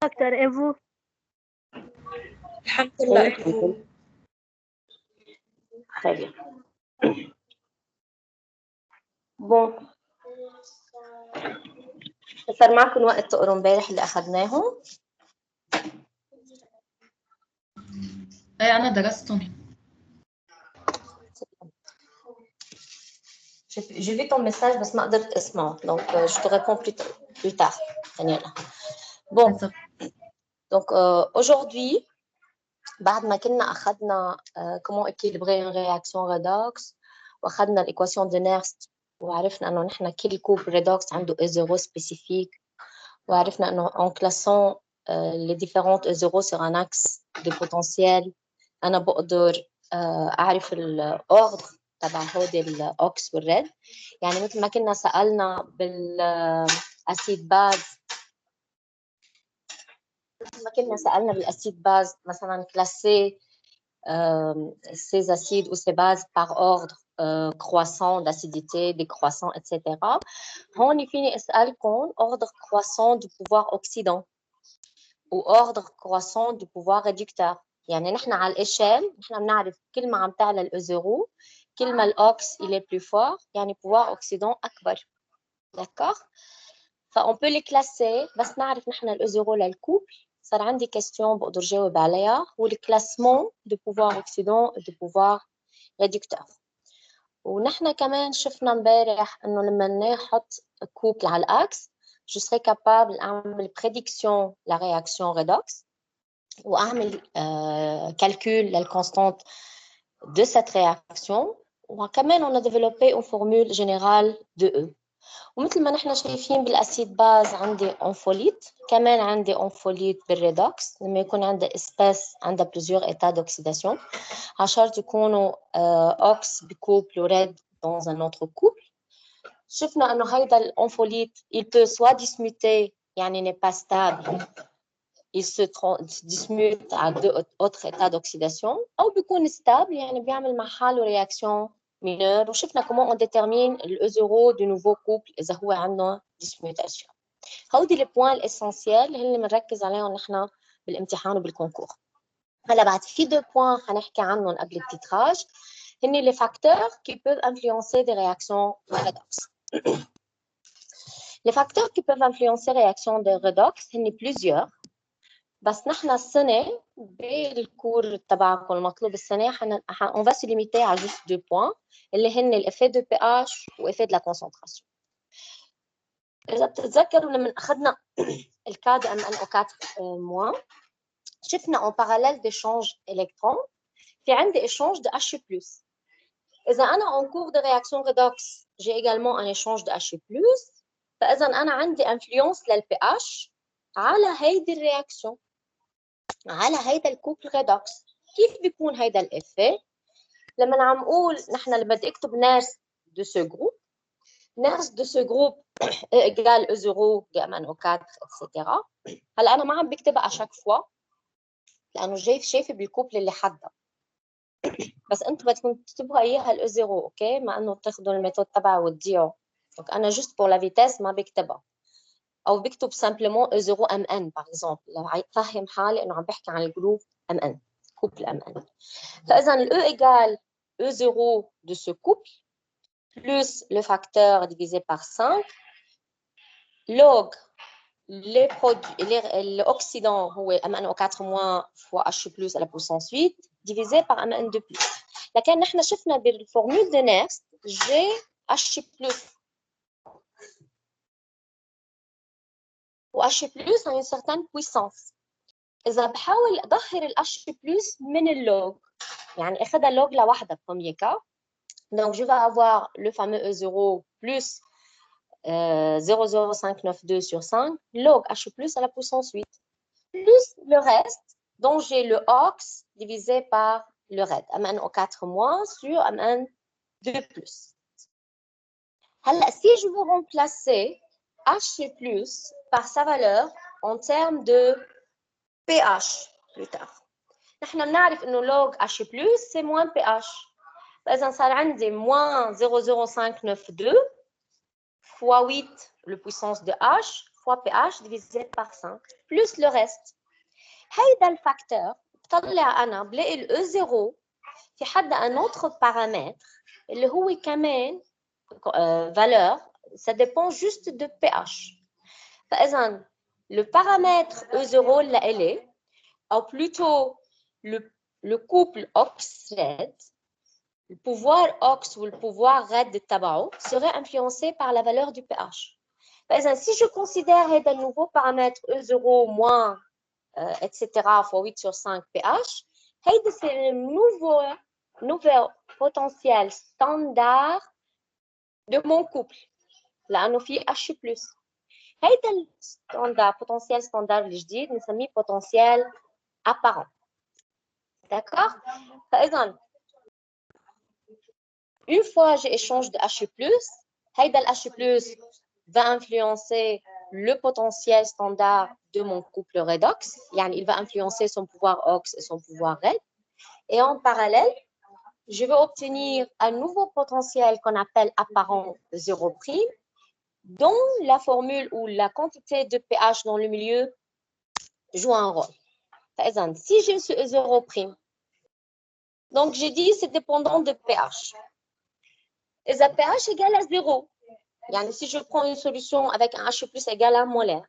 docteur, et vous? الحمد لله. Et vous? Très bien. Bon. صار معكم وقت تقروا امبارح اللي أخذناهم؟ ايه انا درستهم. J'ai vu ton message بس ما قدرت اسمعه. Donc je te réponds plus tard. Bon. Donc aujourd'hui بعد ما كنا أخذنا comment équilibrer une réaction redox وأخذنا l'équation de Nernst وعرفنا إنه نحن كل كوب redox عنده E0 spécifique وعرفنا إنه en classant les différentes E0 sur un axe de potentiel أنا بقدر أعرف الأوردر تبع هودي الأوكس والريد. يعني مثل ما كنا سألنا بالأسيد باز مثلا classer ces acides ou ces bases par ordre croissant d'acidité, décroissant, etc. هون فيني أسألكم ordre croissant du pouvoir oxydant ou ordre croissant du pouvoir réducteur. يعني نحن على الإشل نحن بنعرف كل ما عم تعلى الأو0 كل ما الأوكس il est plus fort يعني pouvoir oxydant أكبر. D'accord? فon peut les classer بس نعرف نحن الأو0 للكوبل. صار عندي question بقدر جاوب عليها هو الكلاسمون دو pouvoir oxydant et du pouvoir réducteur. ونحن كمان شفنا امبارح انه لما نحط كوبل على الاكس je serai capable اعمل prédiction la réaction redox واعمل calcul للconstante de cette réaction وكمان on a développé une formule générale de E. ومثل ما نحن شايفين بالاسيد باز عندي انفوليت كمان عندي انفوليت بالريدوكس لما يكون عندها اسباس عندها بليزيور ايتا دوكسيداسيون عشان يكونوا اوكس بكوبل وريد dans un autre couple. شفنا انه هيدا الانفوليت il peut soit dismuter يعني n'est pas stable il se dismute à deux autres états d'oxydation او بيكون stable يعني بيعمل مع حاله رياكسيون mineur وشفنا comment on détermine الأو0 du nouveau couple إذا هو عنده dismutation. هودي les points essentiels اللي بنركز عليهم نحن بالامتحان وبالكونكور. هلا بعد في deux points هنحكي عنهم قبل التتراج هن les facteurs qui peuvent influencer des réactions redox. Les facteurs qui peuvent influencer les réactions de redox هن plusieurs بس نحن السنة بالكور تبعكم المطلوب السنة on va se limiter à juste 2 points اللي هن l'effet de pH وeffet de la concentration. إذا بتتذكروا لما أخذنا الكاد MnO4- شفنا en parallèle d'échange électrons في عندي échange de H+. إذا أنا en cours de réaction redox j'ai également un échange de H+, فإذا أنا عندي influence للPH على هيدي الرياكشن على هيدا الكوبل ريدوكس. كيف بيكون هيدا الإفيه؟ لما عم نقول نحن اللي بدي اكتب نيرس دو سو جروب نيرس دو سو جروب ايجال او0 MnO4 اتسيتيرا. هلا انا ما عم بكتبها اشاك فوا لانه شايفه بالكوبل اللي حدها بس انتم بدكم تكتبوها اياها الاو0 اوكي مع انه بتاخذوا الميثود تبعها وتضيعوا. دونك انا جست بور لا فيتيس ما بكتبها او بكتب سامبلومون او0 MN باغ اكزومبل لو فهم حالي انه عم بحكي عن الجروب MN couple MN. فإذا le E égale E0 de ce couple plus le facteur divisé par 5 log l'oxydant هو MnO4- fois H+ à la puissance 8 divisé par Mn2+. لكن نحن شفنا بالفورمول de Nernst j'ai H+ و H+ a une certaine puissance. إذا بحاول أظهر ال H+ من اللوج يعني أخذها لوج لوحدها premier cas. Donc, je vais avoir le fameux E0 plus 0,0592 sur 5 log H+ à la puissance 8 plus le reste dont j'ai le ox divisé par le red MnO4- sur Mn2+. Alors, si je veux remplacer H+ par sa valeur en termes de pH plus tard. نحن بنعرف إنه log H+ c'est moins pH. فإذا صار عندي moins 0,0592 fois 8 le puissance de H fois pH divisé par 5 plus le reste. هيدا الفاكتور بطلع أنا بلاقي ال E0 في حدا un autre paramètre اللي هو كمان valeur, ça dépend juste de pH. فإذا le paramètre E0 اللي est, ou plutôt le couple OX-RED, le pouvoir OX ou le pouvoir RED de تبعه serait influencé par la valeur du pH. Si je considère هذا nouveau paramètre E0 moins, etc. fois 8 sur 5 pH, c'est le nouveau potentiel standard de mon couple. لأنه في H+. هذا الستاندard potentiel standard الجديد نسميه potentiel apparent. D'accord? فإذا une fois j'échange de H+, هذا ال H+ va influencer le potentiel standard de mon couple redox. Il va influencer son pouvoir OX et son pouvoir RED. Et en parallèle, je vais obtenir un nouveau potentiel qu'on appelle apparent 0', dont la formule ou la quantité de pH dans le milieu joue un rôle. Par exemple, si j'ai ce 0', donc j'ai dit c'est dépendant de pH. Et ça pH égale à 0. Si je prends une solution avec un H+ égal à 1 molaire,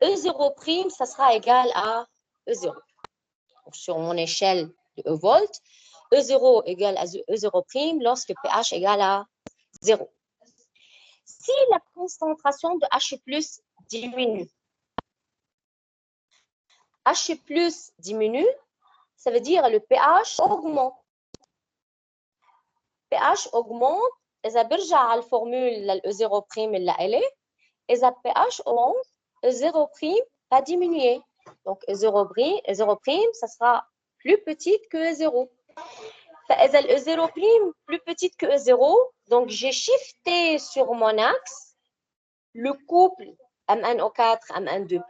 E0', ça sera égal à E0. Donc, sur mon échelle de E volts, E0 égale à E0' lorsque pH égale à 0. Si la concentration de H+ diminue, H+ diminue, ça veut dire le pH augmente. pH augmente, إذا برجع على الفورمول لل E0' اللي إلي، إذا pH augmente, E0' va diminuer. Donc E0', ça sera plus petit que E0. فإذا ال E0' plus petite que E0, donc j'ai shifté sur mon axe le couple M1O4, M1-2+.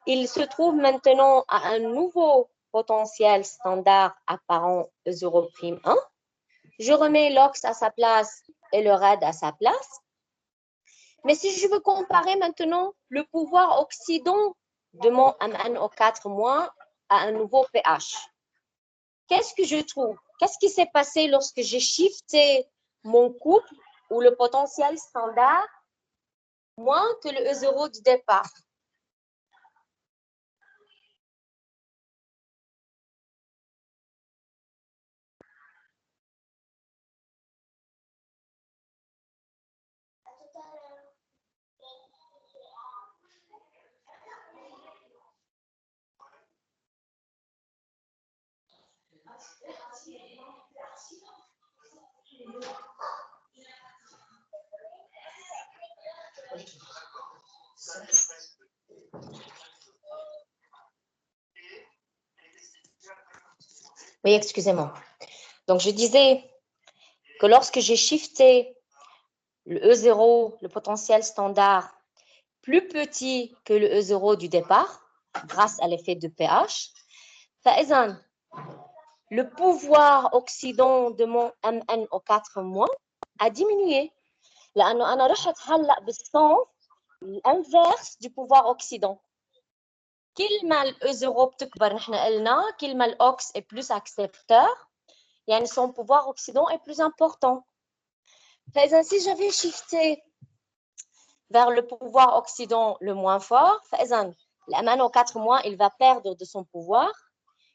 Il se trouve maintenant à un nouveau potentiel standard apparent E0'1. Je remets l'OX à sa place et le RED à sa place. Mais si je veux comparer maintenant le pouvoir oxydant de mon M1O4- à un nouveau pH, qu'est-ce que je trouve? Qu'est-ce qui s'est passé lorsque j'ai shifté mon couple ou le potentiel standard moins que le E0 du départ? Oui, excusez-moi. Donc, je disais que lorsque j'ai shifté le E0, le potentiel standard, plus petit que le E0 du départ, grâce à l'effet de pH, فإذا le pouvoir oxydant de mon MnO4- a diminué. لأنه أنا رحت هلأ بالسens l'inverse du pouvoir oxydant. كل ما ال E0 بتكبر نحن قلنا كل ما الأوكس est plus accepteur, son pouvoir oxydant est plus important. فإذا si j'avais shifté vers le pouvoir oxydant le moins fort, فإذا le MnO4- il va perdre de son pouvoir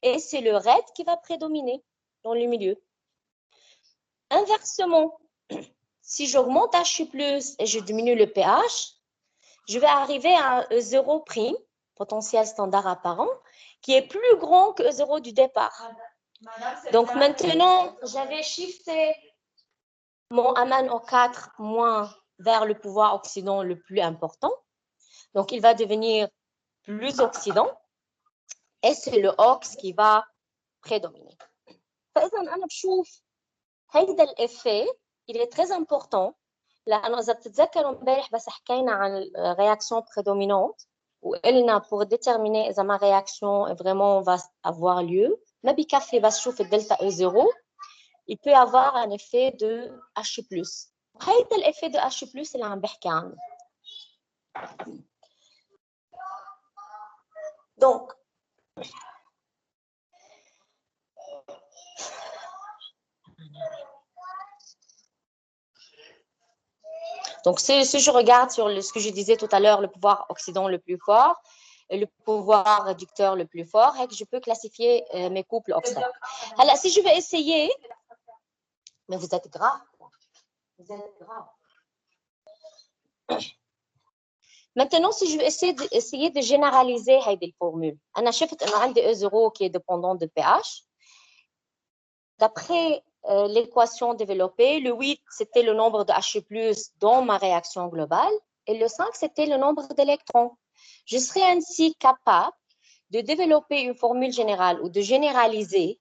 et c'est le RED qui va prédominer dans le milieu. Inversement, si j'augmente H+ et je diminue le pH, je vais arriver à un E0', potentiel standard apparent, qui est plus grand que E0 du départ. Donc maintenant, j'avais shifté mon MnO4- vers le pouvoir oxydant le plus important. Donc il va devenir plus oxydant et c'est le OX qui va prédominer. فإذا أنا بشوف هيدا الإفيه il est très important لأنه إذا بتتذكروا امبارح بس حكينا عن réaction prédominante وقلنا pour déterminer إذا ما réaction vraiment va avoir lieu ما بكفي بس شوف الدلتا E0, il peut avoir un effet de H+. هيدا الإفيه de H+ اللي عم بحكي عنه. Donc, si je regarde sur ce que je disais tout à l'heure, le pouvoir oxydant le plus fort et le pouvoir réducteur le plus fort, je peux classifier mes couples oxydants. Alors, si je vais essayer, mais vous êtes grave. Vous êtes grave. Maintenant, si je vais essayer de généraliser cette formule, on a شفت انه عندي E0 qui est dépendant de pH. D'après l'équation développée, le 8, c'était le nombre de H+ dans ma réaction globale et le 5, c'était le nombre d'électrons. Je serai ainsi capable de développer une formule générale ou de généraliser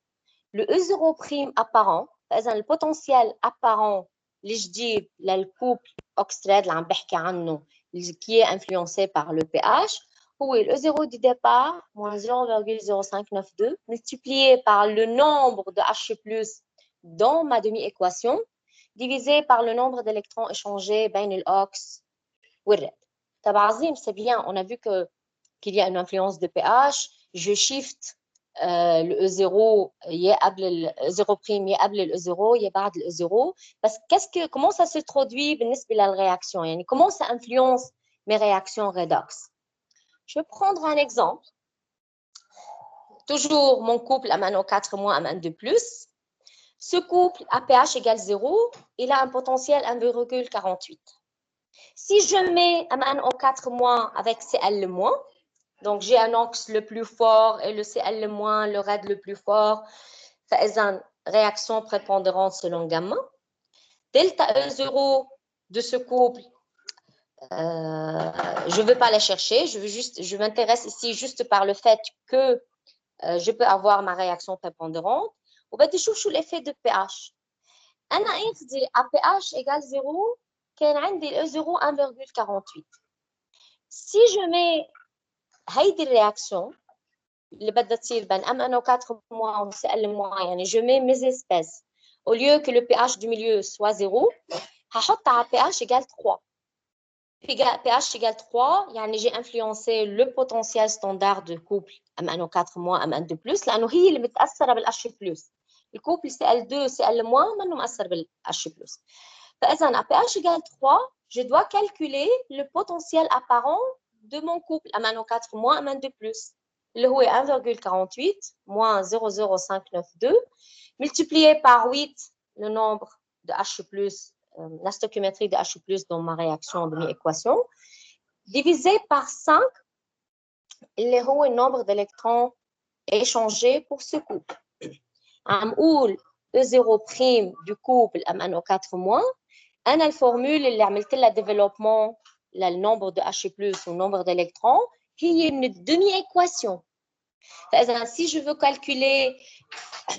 le E0' apparent, le potentiel apparent للجديد للكوبل oxyde اللي عم بحكي عنه qui est influencé par le pH, où le E0 du départ, moins 0,0592, multiplié par le nombre de H+ dans ma demi-équation, divisé par le nombre d'électrons échangés بين الأوكس والريد. طبعا c'est bien, on a vu qu'il y a une influence de pH, je shift le E0 قبل ال E0' قبل ال E0 بعد ال E0 parce comment ça se traduit بالنسبة للرياكشن يعني comment ça influence mes réactions redox. Je vais prendre un exemple. Toujours mon couple MnO4- Mn2+. Ce couple à pH égale 0, il a un potentiel 1,48. Si je mets MnO4- avec Cl-, donc j'ai un ox le plus fort et le Cl-, le RED le plus fort, فإذا réaction prépondérante selon gamma. Delta E0 de ce couple, je ne veux pas la chercher, je m'intéresse ici juste par le fait que je peux avoir ma réaction prépondérante. وبدي اشوف شو l'effet de pH. انا عندي à pH égale 0 كان عندي ال E0 1,48. Si je mets هيدي الرياكشن اللي بدها تصير بين MnO4- و Cl- يعني je mets mes espèces au lieu que le pH du milieu soit 0 هحطها على pH égale 3. pH égale 3 يعني j'ai influencé le potentiel standard de couple MnO4- Mn2+, لانه هي اللي متاثره بالH+. الكوبل Cl2 Cl- منه مأثر بالH+. فإذا à pH égale 3, je dois calculer le potentiel apparent de mon couple MnO4- Mn2+, اللي هو 1,48 moins 0,0592 multiplié par 8, le nombre de H+, la stoichiométrie de H+ dans ma réaction de mi-équation, divisé par 5, اللي هو le nombre d'électrons échangés pour ce couple. عم قول E0' du couple MnO4-, أنا الفورمule اللي عملت لها développement للنمبر de H+ والنمبر d'électrons هي من demi-équation. فإذا si je veux calculer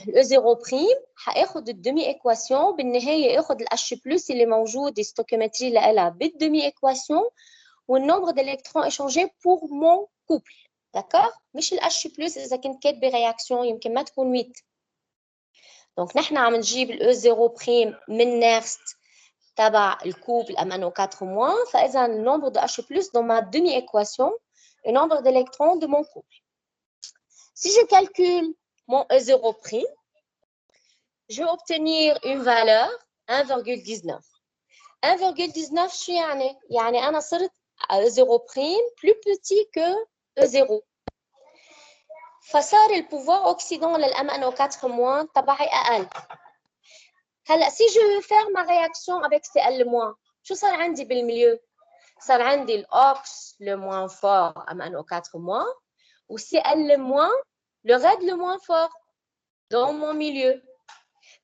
E0' هاخد الدمي ايكواسيون بالنهايه اخد الاتش بلس اللي موجود الستوكيومتري اللي لها بالدمي ايكواسيون والنمبر دالكترون ايشانجي بور مون كوبل داكور مش الاتش بلس اذا كنت كاتبه رياكسيون يمكن ما تكون 8. دونك نحن عم نجيب الاو 0 بريم من نيرست تبع الكوبل MnO4-, فاذا النمبر دو H+ dans ma demi équation le nombre d'électrons de mon couple. Si je calcule mon E0', je vais obtenir une valeur 1,19. 1,19 شو يعني؟ يعني أنا صرت E0' plus petit que E0. فصار البوفوار اوكسيدون للMnO4- تبعي أقل. هلا si je veux faire ma réaction avec Cl-, شو صار عندي بالميليو؟ صار عندي الأوكس le moins fort MnO4- و Cl-, le RED le moins fort dans mon milieu.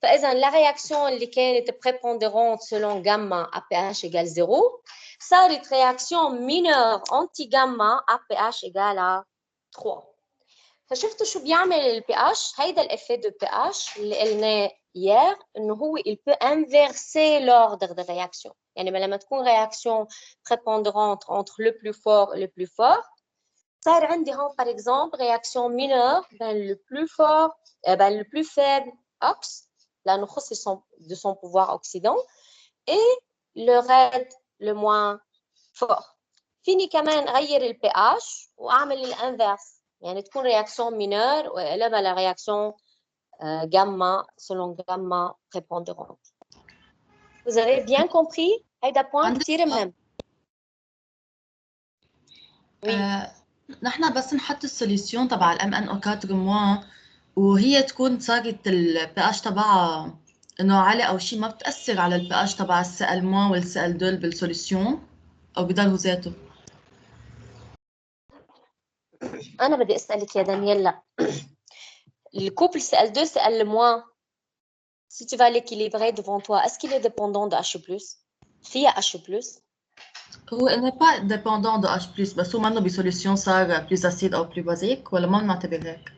فإذا la réaction اللي كانت prépondérante selon gamma à pH égale 0 صارت réaction mineure anti-gamma à pH égale 3. فشفتوا شو بيعمل ال pH؟ هيدا l'effet de pH اللي قلناه hier إنه هو il peut inverser l'ordre de réaction. يعني لما تكون réaction prépondérante entre le plus fort et le plus fort صار عندي هون par exemple réaction mineure بين le plus fort بين le plus faible ox لأنه خص de son pouvoir oxydant et le RED le moins fort. فيني كمان أغير ال pH وأعمل الانفرس يعني تكون réaction mineure وقلبها لرياكسيون gamma selon gamma prépondérante. Vous avez bien compris؟ هيدا point كتير مهم. نحن بس نحط السوليسيون تبع الام ان او 4 موان وهي تكون صارت البي اتش تبعها انه عالي او شيء، ما بتاثر على البي اتش تبع السي ال موان والسي ال 2 بالسوليسيون او بضل هو ذاته؟ انا بدي اسالك يا دانييلا le couple CL2 CL-, si tu vas l'équilibrer devant toi, est-ce qu'il est dépendant de H+? فيها H+? هو n'est pas dépendant de H+, بس هو منه بسوليسيون صار plus acide او plus basique ولا ما بنعتبر هيك؟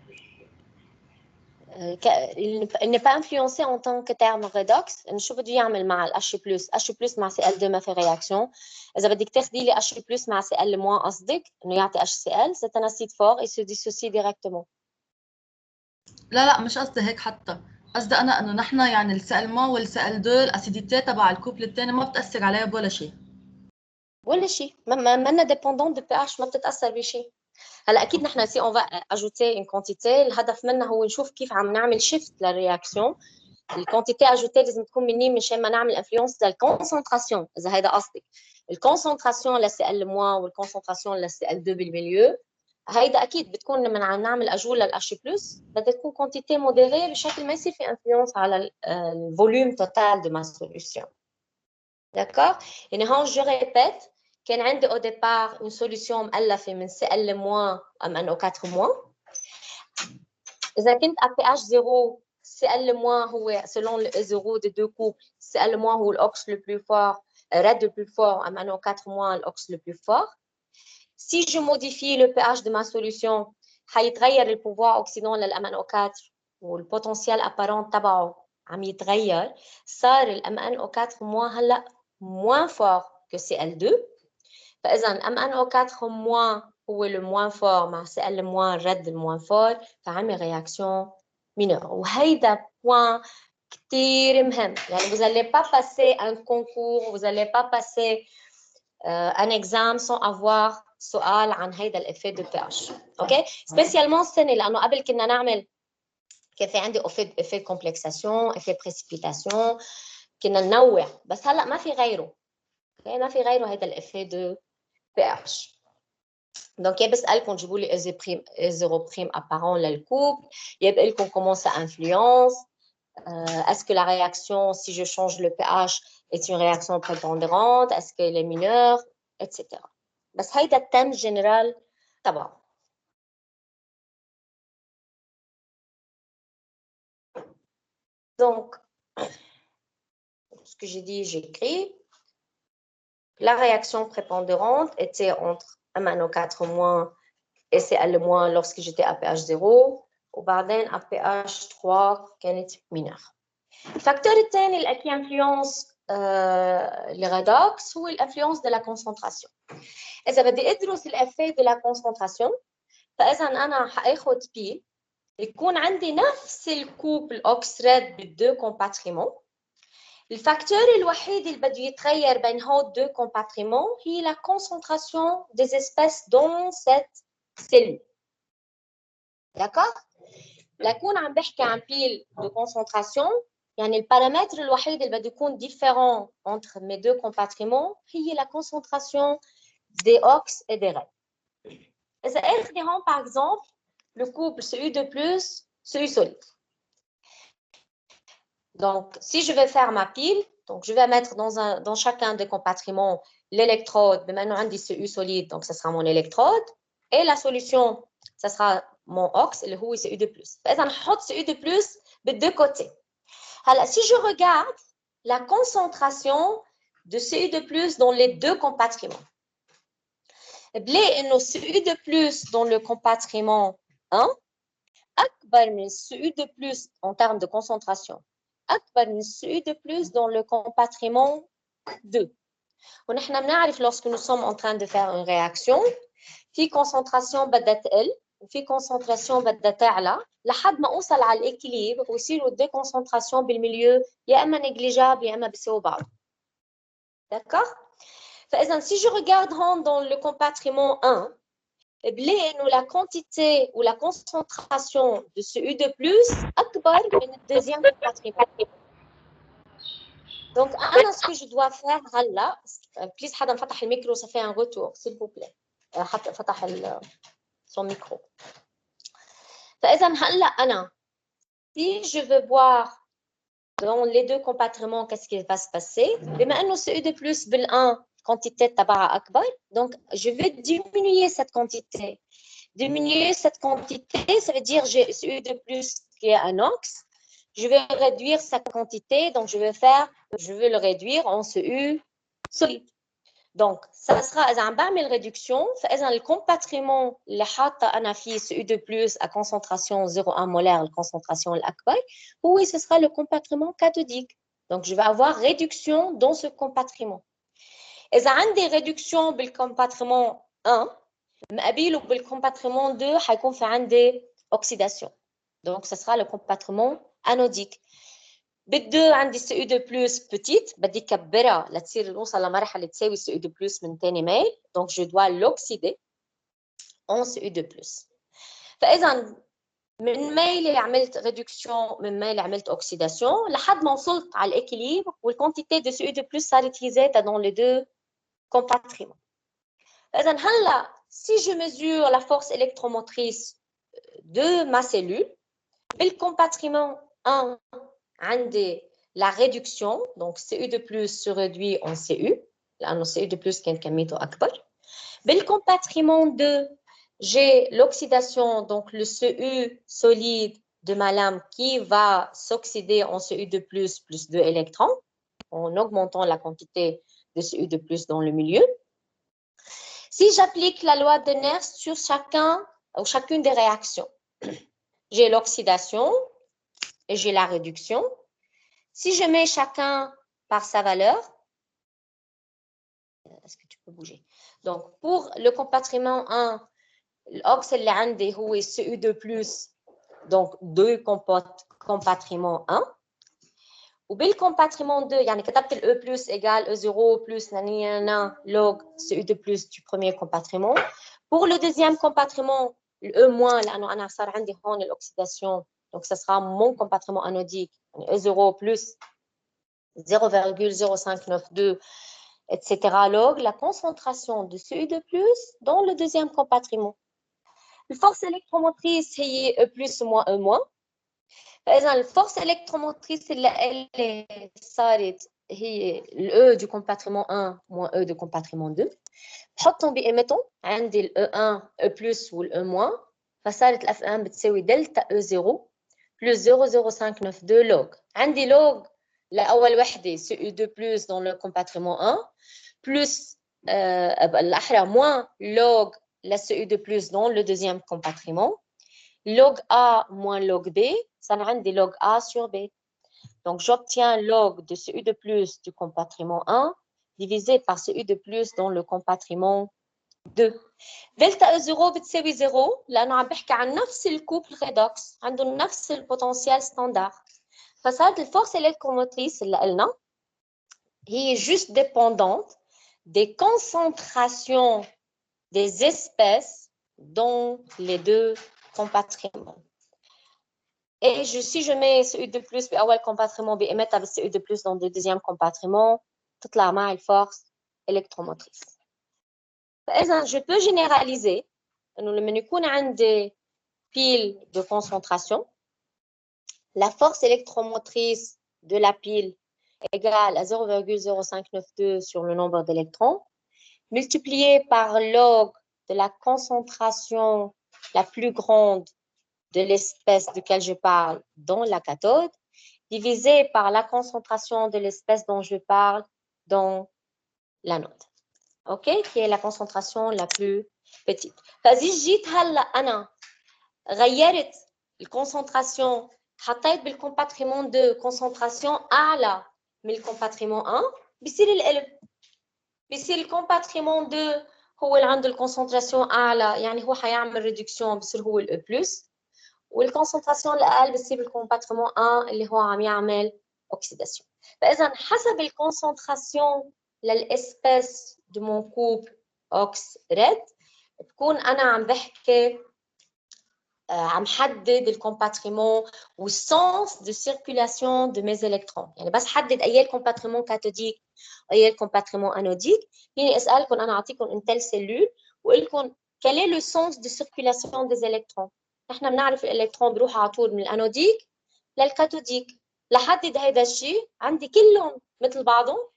il n'est pas influencé en tant que terme redox. شو بده يعمل مع ال H+ مع CL2 ما في رياكسيون. إذا بدك تاخدي لي H+ مع CL- قصدك إنه يعطي HCl, c'est un acide fort et se dissocie directement. لا مش قصدي هيك، حتى قصدي انا انه نحن يعني السي ال موان والسي ال 2 الاسيديتي تبع الكوبل الثاني ما بتاثر عليها بولا شيء. ولا شيء، ما ديبوندون دو بي اتش، ما بتتاثر بشيء. هلا اكيد نحن سي اون فا اجوتي اون كونتيتي، الهدف منها هو نشوف كيف عم نعمل شيفت للرياكسيون. الكونتيتي اجوتي لازم تكون منين مشان ما نعمل انفلونس للكونسنتراسيون، اذا هيدا قصدك. الكونسنتراسيون لسي ال- والكونسنتراسيون لسي ال 2 بالميليو، هيدا اكيد بتكون من عم نعمل اجول للاتش بلس، بدها تكون كونتيتي موديري بشكل ما يصير في انفلونس على الفوليوم توتال دو ما سوليوشن. داكور؟ يعني هون جو ريبيت، كان عندي au départ une solution مؤلفة من Cl- MnO4-. إذا كنت à pH 0, Cl- هو selon le E0 des deux couples, Cl- هو l'ox le plus fort, RAD le plus fort, MnO4- l'ox le plus fort. Si je modifie le pH de ma solution, حيتغير le pouvoir oxydant للMnO4 والpotentiel apparent تبعه عم يتغير، صار الMnO4- هلا moins fort que Cl2. فإذا MnO4- هو le moins fort مع Cl- رد le moins fort، فعمل réaction mineure. وهيدا point كتير مهم. يعني vous n'allez pas passer un concours, vous n'allez pas passer un examen sans avoir سؤال عن هيدا الإفيه de pH. اوكي؟ سبيسيالمون السنة، لأنه قبل كنا نعمل كان في عندي إفيه كومبلكساسيون، إفيه بريسيبيتاسيون، كنا ننوع، بس هلا ما في غيره. ما في غيره هيدا الإفيه de pH. Donc, il y a qu'on joue les zéro-prime apparent le couple. Il y a qu'on commence à influence. Est-ce que la réaction, si je change le pH, est une réaction prépondérante? Est-ce qu'elle est mineure? Etc. Mais c'est le thème général. D'abord. Donc, ce que j'ai dit, j'écris. La réaction prépondérante était entre MnO4- et Cl- lorsque j'étais à pH 0. وبعدين à pH 3 كانت mineure. الفاكتور الثاني اللي qui influence الريدوكس هو الانفلونس de la concentration. إذا بدي أدرس الإفيه de la concentration، فإذا أنا حآخذ بي يكون عندي نفس الكوبل أوكس ريد بالدو كومباتريمون. الفاكتور الوحيد اللي بده يتغير بين هود دو كومباتريمون هي la concentration des espèces dans cette cellule. D'accord؟ لكون عم بحكي عن بيل دو كونسنتراسيون، يعني البارامتر الوحيد اللي بده يكون différent entre mes deux compartiments هي la concentration des ox et des raies. إذا أخذي هون par exemple le couple Cu2+, Cu solide. Donc, si je vais faire ma pile, donc je vais mettre dans chacun des compartiments l'électrode. Mais maintenant, on dit Cu solide, donc ça sera mon électrode. Et la solution, ça sera mon ox, le هو Cu2+. فإذا نحط Cu2+ des deux côtés. Alors, si je regarde la concentration de Cu2+ dans les deux compartiments, بلاقي إنه Cu2+ dans le compartiment 1 أكبر من Cu2+ en termes de concentration أكبر من Cu2+ dans le compartiment 2. ونحن بنعرف lorsque nous sommes en train de faire une réaction في concentration بدها تقل وفي concentration بدها تعلى لحد ما اوصل على الاكيليبر ويصيروا دي concentration بالميليو يا اما négligeable يا اما بيساووا بعض. D'accord? فاذا si je regarde هون dans le compartiment 1 بلاقي إنه la quantité ou la concentration de ce U2+ أكبر من الدeuxième compartiment. Donc, أنا ce que je dois faire هلا بليز حدا فتح الميكرو ça fait un retour s'il vous plaît. حتى فتح son micro. فإذا هلا أنا si je veux voir dans les deux compartiments qu'est-ce qui va se passer بما إنه ce U2+ بال1 quantité تبعها أكبر donc je vais diminuer cette quantité. Diminuer cette quantité, ça veut dire j'ai ce U2+ qui est un ox. Je vais réduire sa quantité, donc je vais le réduire en ce U solide. Donc, ça sera, إذا عم بعمل réduction, فإذا الcompartiment اللي حاطة أنا فيه ce U2+ à concentration 0,1 molaire, la concentration الأكبر, oui, ce sera le compartiment cathodique. Donc, je vais avoir réduction dans ce compartiment. إذا عندي réduction بالcompartiment 1, مقابله بالcompartiment 2 حيكون في عندي oxydation. Donc, ce sera le compartiment anodique. بال2 عندي CU2+ petite بدي كبرها لتصير نوصل لمرحلة تساوي CU2+ من ثاني ميل. Donc, je dois l'oxyder en CU2+. فإذا من ميل عملت réduction من ميل عملت oxydation لحد ما وصلت على l'équilibre والquantité de CU2+ صارت هي ذاتها dans les deux compartiments. فإذا هلا si je mesure la force électromotrice de ma cellule, le compartiment 1 عندي la réduction, donc CU2+ se réduit en CU, لأنه CU2+ كان كميته أكبر. Le compartiment 2, j'ai l'oxydation, donc le CU solide de ma lame qui va s'oxyder en CU2+ plus 2 électrons, en augmentant la quantité de CU2+ dans le milieu. Si j'applique la loi de Nernst sur chacune des réactions, j'ai l'oxydation et j'ai la réduction. Si je mets chacun par sa valeur, est-ce que tu peux bouger? Donc, pour le compartiment 1, l'ox اللي عندي هو CU2+, donc 2 compartiments 1. وبالcompartiment 2 يعني كتبت ال E+ égale E0 plus nanana log CU2+ du premier compartiment. Pour le deuxième compartiment, le E- لأنه أنا صار عندي هون l'oxydation, donc ce sera mon compartiment anodique, E0 plus 0,0592, etc. log la concentration de CU2+ dans le deuxième compartiment. La force électromotrice هي E+ moins E-. فإذا الفورس électromotrice اللي صارت هي ال E du compartiment 1 moins E du compartiment 2. بحطهم بقيمتهم عندي ال E1 E+ وال E-. فصارت ال F1 بتساوي دلتا E0 plus 0,0592 log. عندي log لأول وحدة CU2+ dans le compartiment 1 plus الأحرى moins log la CU2+ dans le deuxième compartiment. Log A moins log B, ça me rend des log A sur B. Donc, j'obtiens log de CU2+ du compartiment 1 divisé par CU2+ dans le compartiment 2. Delta E0 بتساوي 0 لأنه عم بحكي عن نفس الكوبل ريدوكس عندهم نفس البوتنسيال ستاندار. فصارت الفورس électromotrice اللي قلنا هي juste dépendante des concentrations des espèces dans les deux compartiments. Et si je mets CU2+ بأول compartiment بقيمتها بالCU2+ dans le deuxième compartiment تطلع معي الفورس électromotrice. فإذا je peux généraliser إنه لما يكون عندي pile de concentration, la force électromotrice de la pile égale à 0,0592 sur le nombre d'électrons multiplié par log de la concentration la plus grande de l'espèce de laquelle je parle dans la cathode, divisé par la concentration de l'espèce dont je parle dans l'anode. OK? Qui est la concentration la plus petite. فإذا جيت هلا أنا غيرت الكونسنتراسيون حطيت بالكومبارتيمون 2 كونسنتراسيون أعلى من الكومبارتيمون 1 بيصير القلب. بيصير الكومبارتيمون 2 هو اللي عنده الكونسنتراسيون أعلى يعني هو حيعمل ريدكسيون بيصير هو ال E+. والكونسنتراسيون الأقل بتصير بالكومبارتيمون 1 اللي هو عم يعمل اوكسيداسيون. فإذا حسب الكونسنتراسيون للإسبيس دو مون كوب اوكس ريد تكون أنا عم بحكي عم حدد الكومباتريمون والسنس دو سيركولاسيون دو ميز الكترون، يعني بس حدد اي الكومباتريمون كاثوديك اي الكومباتريمون انوديك. فيني اسالكم انا اعطيكم ان تيل سيلول واقول لكم quel est le sens de circulation des électrons. نحن بنعرف الالكترون بيروح على طول من الانوديك للكاثوديك. لحدد هيدا الشيء عندي كلهم مثل بعضهم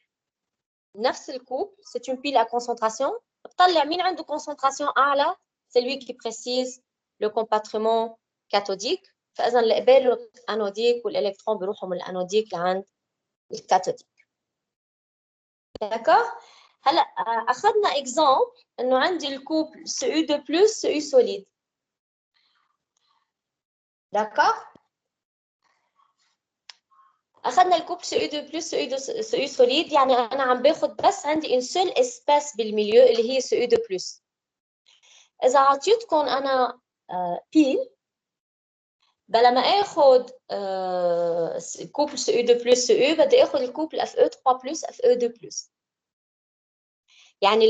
نفس الكوب، c'est une pile à concentration. بطلع مين عنده concentration اعلى، celui qui précise le compartiment cathodique. فاذا اللي قباله انوديك والالكترون بيروحوا من الانوديك لعند الكاثوديك. داكور. هلا اخذنا اكزامبل انه عندي الكوبل CU2+ CU solide. داكور. اخذنا الكوبل CU2+ CU solide، يعني انا عم باخذ بس عندي une seule espèce بالميليو اللي هي CU2+. اذا عطيتكم انا بيل، بلا ما اخذ كوبل CU2+ CU بدي اخذ الكوبل Fe3+ Fe2+. يعني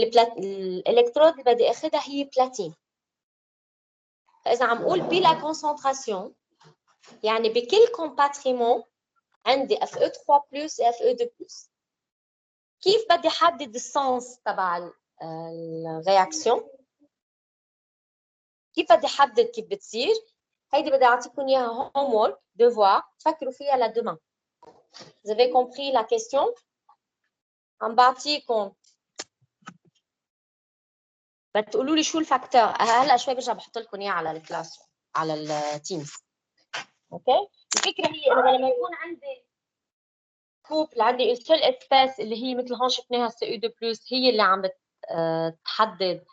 الالكترود اللي بدي اخذها هي بلاتين. فاذا عم اقول بلا كونسنتراسيون يعني بكل كومباتريمون عندي Fe3+ Fe2+. كيف بدي احدد السنس تبع الرياكسيون؟ كيف بدي احدد كيف بتصير؟ هيدي بدي اعطيكم اياها homework devoir تفكروا فيها لدما. Vous avez compris la question؟ عم بعطيكم بتقولوا لي شو الفاكتور. هلا شوي برجع بحط لكم اياه على الكلاس على التيمز. اوكي. الفكره هي انه لما يكون عندي كوبل عندي السول اسباس اللي هي مثل هون شفناها CU2+ هي اللي عم تحدد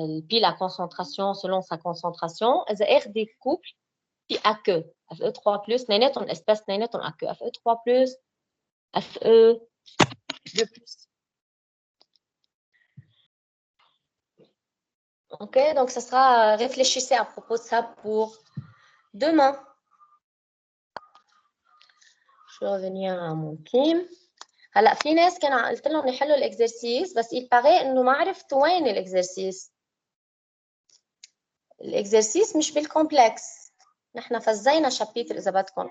البيلا كونسنتراسيون سولون سا كونسنتراسيون. اذا اخذي كوبل في اكو Fe3+ اثنيناتهم اسباس اثنيناتهم اكو Fe3+ Fe2+. Ok, donc ça sera, réfléchissez à propos de ça pour demain. Je vais revenir à mon team. هلا في ناس كان قلت لهم يحلوا الاكزرسيس بس il paraît انه ما عرفتوا وين الاكزرسيس. الاكزرسيس مش بالكومبلكس، نحن فزينا شابيتر اذا بدكم.